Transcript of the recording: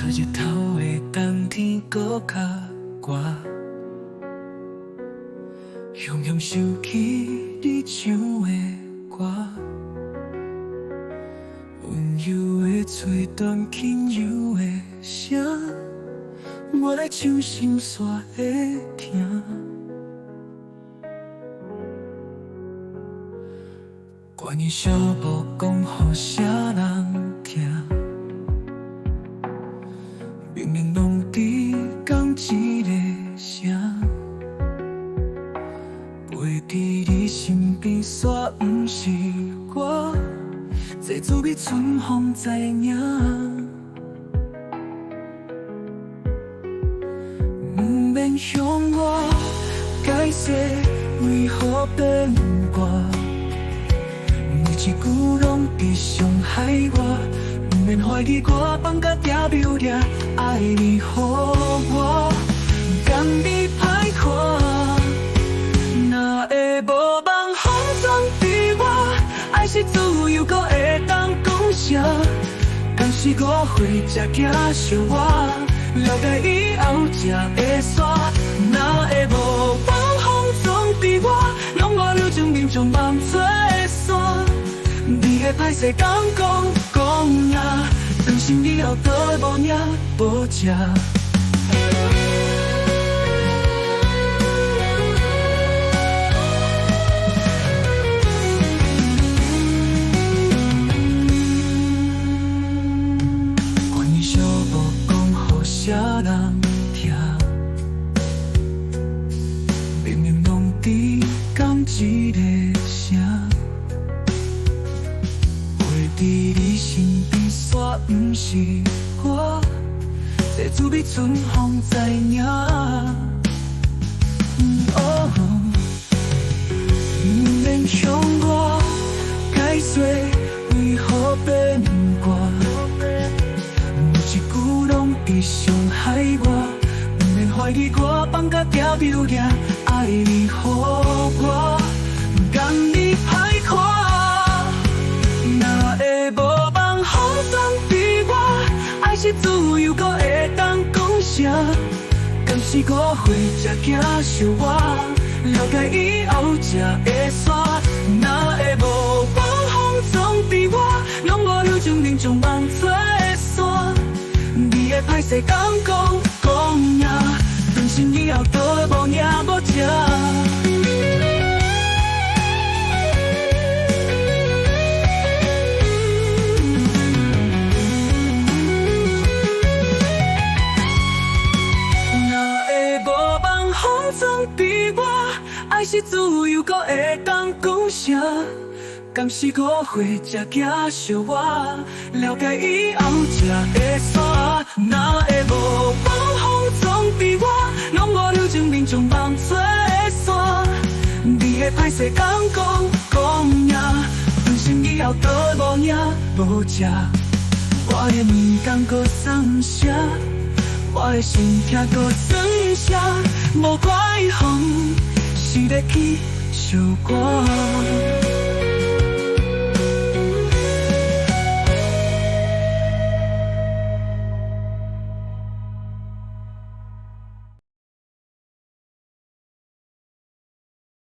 日头的冬天搁较寒，雄雄想起你唱的歌，温柔的嘴断轻柔的声，我来唱心酸的听。关于小无讲予啥人听，明明拢伫讲一个声，陪伫你身边煞不是我，这滋味春风知影。不免向我解释为何变我。一句拢在伤害我，不免怀疑我放假条标掠，爱你予我，甘你歹看。若会无梦风霜对我，爱是自由，搁会当讲啥？敢是误会才惊惜我，了解以后才会煞。若会无梦风霜对我，拢我留证明将梦做煞。你会歹势讲啊，当心以后倒无领无食。关于小无讲予啥人听，明明拢伫讲一个声。伫你身边煞不是我，这滋味春风知影。不免向我解说为何变我，每一句拢在伤害我，不免怀疑我放假条标掠，爱你予我，甘你歹看。无梦风霜对我，爱是自由，搁会当讲啥？敢是误会才惊惜我，了解以后才会煞。若会无梦风霜对我，拢我留证明将梦做煞。你会歹势讲啊，当心以后倒无领无食。风霜对我，爱是自由，搁会当讲啥？敢是误会才惊惜我，了解以后才会煞。若会无梦风霜对我，拢我留证明将梦做煞。你会歹势讲啊，当心以后倒无领无食。我的面孔搁酸涩。我的心痛搁装啥？无怪风是咧起笑我。